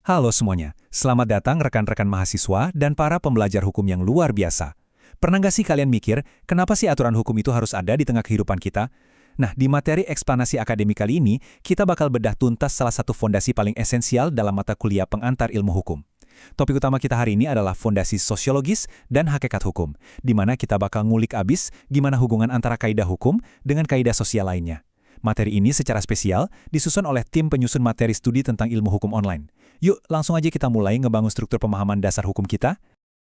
Halo semuanya, selamat datang rekan-rekan mahasiswa dan para pembelajar hukum yang luar biasa. Pernah nggak sih kalian mikir, kenapa sih aturan hukum itu harus ada di tengah kehidupan kita? Nah, di materi eksplanasi akademik kali ini, kita bakal bedah tuntas salah satu fondasi paling esensial dalam mata kuliah pengantar ilmu hukum. Topik utama kita hari ini adalah fondasi sosiologis dan hakikat hukum, di mana kita bakal ngulik abis gimana hubungan antara kaidah hukum dengan kaidah sosial lainnya. Materi ini secara spesial disusun oleh tim penyusun materi studi tentang ilmu hukum online. Yuk, langsung aja kita mulai ngebangun struktur pemahaman dasar hukum kita.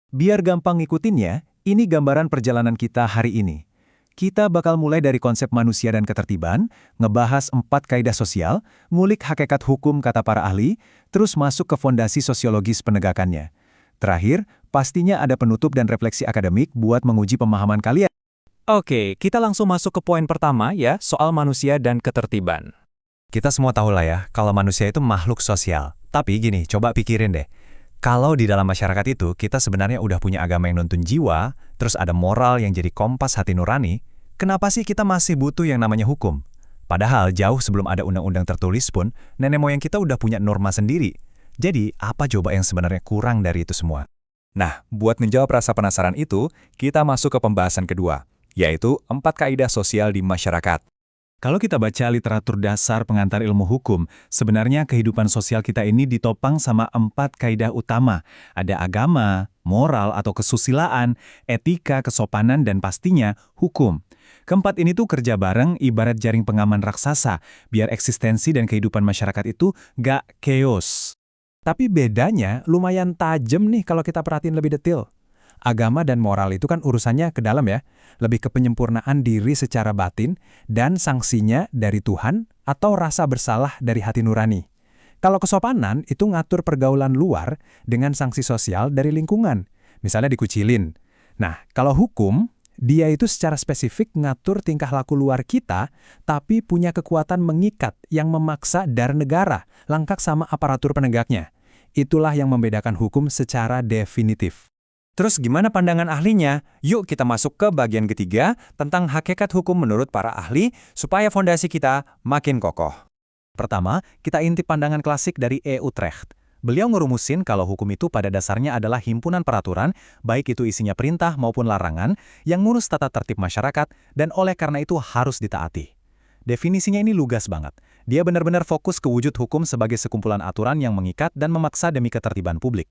Biar gampang ngikutinnya, ini gambaran perjalanan kita hari ini. Kita bakal mulai dari konsep manusia dan ketertiban, ngebahas 4 kaidah sosial, ngulik hakikat hukum kata para ahli, terus masuk ke fondasi sosiologis penegakannya. Terakhir, pastinya ada penutup dan refleksi akademik buat menguji pemahaman kalian. Oke, kita langsung masuk ke poin pertama ya, soal manusia dan ketertiban. Kita semua tahu lah ya, kalau manusia itu makhluk sosial. Tapi gini, coba pikirin deh. Kalau di dalam masyarakat itu, kita sebenarnya udah punya agama yang nuntun jiwa, terus ada moral yang jadi kompas hati nurani, kenapa sih kita masih butuh yang namanya hukum? Padahal jauh sebelum ada undang-undang tertulis pun, nenek moyang kita udah punya norma sendiri. Jadi, apa coba yang sebenarnya kurang dari itu semua? Nah, buat menjawab rasa penasaran itu, kita masuk ke pembahasan kedua, yaitu 4 kaidah sosial di masyarakat. Kalau kita baca literatur dasar pengantar ilmu hukum, sebenarnya kehidupan sosial kita ini ditopang sama 4 kaidah utama. Ada agama, moral atau kesusilaan, etika, kesopanan, dan pastinya hukum. Keempat ini tuh kerja bareng ibarat jaring pengaman raksasa, biar eksistensi dan kehidupan masyarakat itu gak chaos. Tapi bedanya lumayan tajam nih kalau kita perhatiin lebih detail. Agama dan moral itu kan urusannya ke dalam ya, lebih ke penyempurnaan diri secara batin dan sanksinya dari Tuhan atau rasa bersalah dari hati nurani. Kalau kesopanan itu ngatur pergaulan luar dengan sanksi sosial dari lingkungan, misalnya dikucilin. Nah, kalau hukum, dia itu secara spesifik ngatur tingkah laku luar kita, tapi punya kekuatan mengikat yang memaksa dari negara, lengkap sama aparatur penegaknya. Itulah yang membedakan hukum secara definitif. Terus gimana pandangan ahlinya? Yuk kita masuk ke bagian ketiga tentang hakikat hukum menurut para ahli supaya fondasi kita makin kokoh. Pertama, kita intip pandangan klasik dari E. Utrecht. Beliau ngerumusin kalau hukum itu pada dasarnya adalah himpunan peraturan, baik itu isinya perintah maupun larangan, yang ngurus tata tertib masyarakat dan oleh karena itu harus ditaati. Definisinya ini lugas banget. Dia benar-benar fokus ke wujud hukum sebagai sekumpulan aturan yang mengikat dan memaksa demi ketertiban publik.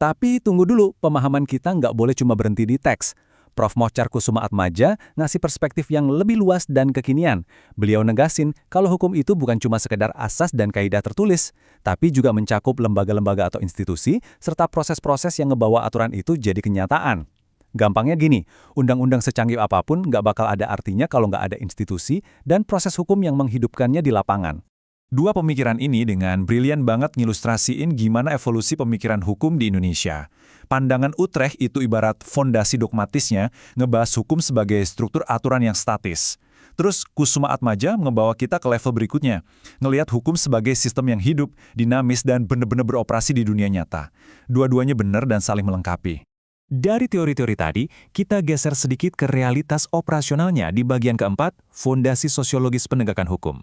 Tapi tunggu dulu, pemahaman kita nggak boleh cuma berhenti di teks. Prof. Mochar Kusumaatmadja ngasih perspektif yang lebih luas dan kekinian. Beliau negasin kalau hukum itu bukan cuma sekedar asas dan kaidah tertulis, tapi juga mencakup lembaga-lembaga atau institusi, serta proses-proses yang ngebawa aturan itu jadi kenyataan. Gampangnya gini, undang-undang secanggih apapun nggak bakal ada artinya kalau nggak ada institusi dan proses hukum yang menghidupkannya di lapangan. Dua pemikiran ini dengan brilian banget ngilustrasiin gimana evolusi pemikiran hukum di Indonesia. Pandangan Utrecht itu ibarat fondasi dogmatisnya ngebahas hukum sebagai struktur aturan yang statis. Terus Kusumaatmadja ngebawa kita ke level berikutnya, ngelihat hukum sebagai sistem yang hidup, dinamis, dan benar-benar beroperasi di dunia nyata. Dua-duanya benar dan saling melengkapi. Dari teori-teori tadi, kita geser sedikit ke realitas operasionalnya di bagian keempat, fondasi sosiologis penegakan hukum.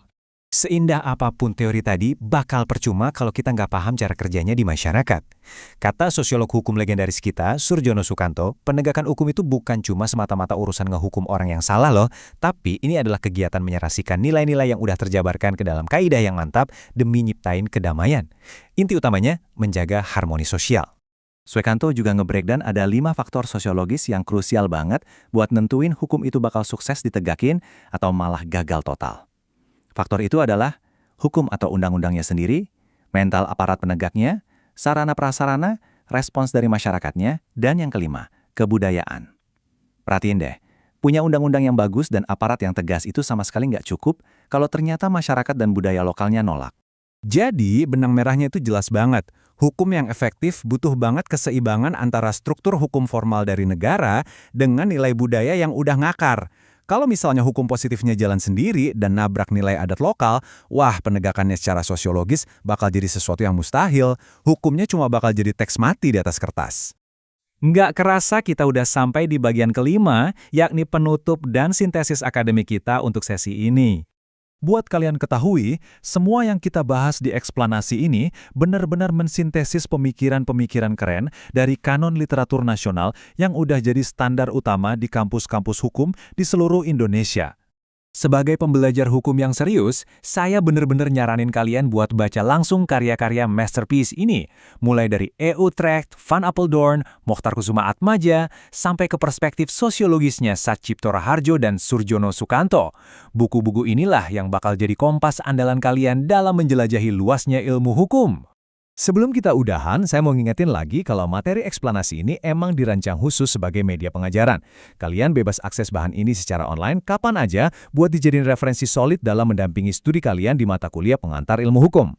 Seindah apapun teori tadi, bakal percuma kalau kita nggak paham cara kerjanya di masyarakat. Kata sosiolog hukum legendaris kita, Surjono Sukanto, penegakan hukum itu bukan cuma semata-mata urusan ngehukum orang yang salah loh, tapi ini adalah kegiatan menyerasikan nilai-nilai yang udah terjabarkan ke dalam kaidah yang mantap demi nyiptain kedamaian. Inti utamanya, menjaga harmoni sosial. Sukanto juga nge-breakdown ada 5 faktor sosiologis yang krusial banget buat nentuin hukum itu bakal sukses ditegakin atau malah gagal total. Faktor itu adalah hukum atau undang-undangnya sendiri, mental aparat penegaknya, sarana prasarana, respons dari masyarakatnya, dan yang kelima, kebudayaan. Perhatiin deh, punya undang-undang yang bagus dan aparat yang tegas itu sama sekali nggak cukup kalau ternyata masyarakat dan budaya lokalnya nolak. Jadi, benang merahnya itu jelas banget. Hukum yang efektif butuh banget keseimbangan antara struktur hukum formal dari negara dengan nilai budaya yang udah ngakar. Kalau misalnya hukum positifnya jalan sendiri dan nabrak nilai adat lokal, wah penegakannya secara sosiologis bakal jadi sesuatu yang mustahil. Hukumnya cuma bakal jadi teks mati di atas kertas. Nggak kerasa kita udah sampai di bagian kelima, yakni penutup dan sintesis akademik kita untuk sesi ini. Buat kalian ketahui, semua yang kita bahas di eksplanasi ini benar-benar mensintesis pemikiran-pemikiran keren dari kanon literatur nasional yang udah jadi standar utama di kampus-kampus hukum di seluruh Indonesia. Sebagai pembelajar hukum yang serius, saya benar-benar nyaranin kalian buat baca langsung karya-karya masterpiece ini. Mulai dari E.U. Utrecht, Van Apeldoorn, Mochtar Kusumaatmadja, sampai ke perspektif sosiologisnya Satchipto Raharjo dan Surjono Sukanto. Buku-buku inilah yang bakal jadi kompas andalan kalian dalam menjelajahi luasnya ilmu hukum. Sebelum kita udahan, saya mau ngingetin lagi kalau materi eksplanasi ini emang dirancang khusus sebagai media pengajaran. Kalian bebas akses bahan ini secara online kapan aja buat dijadiin referensi solid dalam mendampingi studi kalian di mata kuliah pengantar ilmu hukum.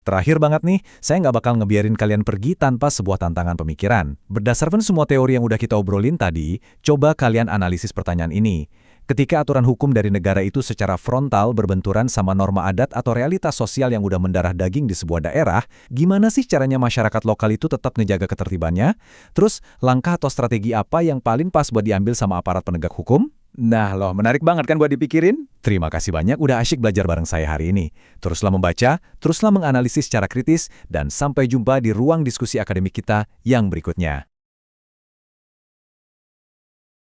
Terakhir banget nih, saya nggak bakal ngebiarin kalian pergi tanpa sebuah tantangan pemikiran. Berdasarkan semua teori yang udah kita obrolin tadi, coba kalian analisis pertanyaan ini. Ketika aturan hukum dari negara itu secara frontal berbenturan sama norma adat atau realitas sosial yang udah mendarah daging di sebuah daerah, gimana sih caranya masyarakat lokal itu tetap ngejaga ketertibannya? Terus, langkah atau strategi apa yang paling pas buat diambil sama aparat penegak hukum? Nah loh, menarik banget kan buat dipikirin? Terima kasih banyak udah asyik belajar bareng saya hari ini. Teruslah membaca, teruslah menganalisis secara kritis, dan sampai jumpa di ruang diskusi akademik kita yang berikutnya.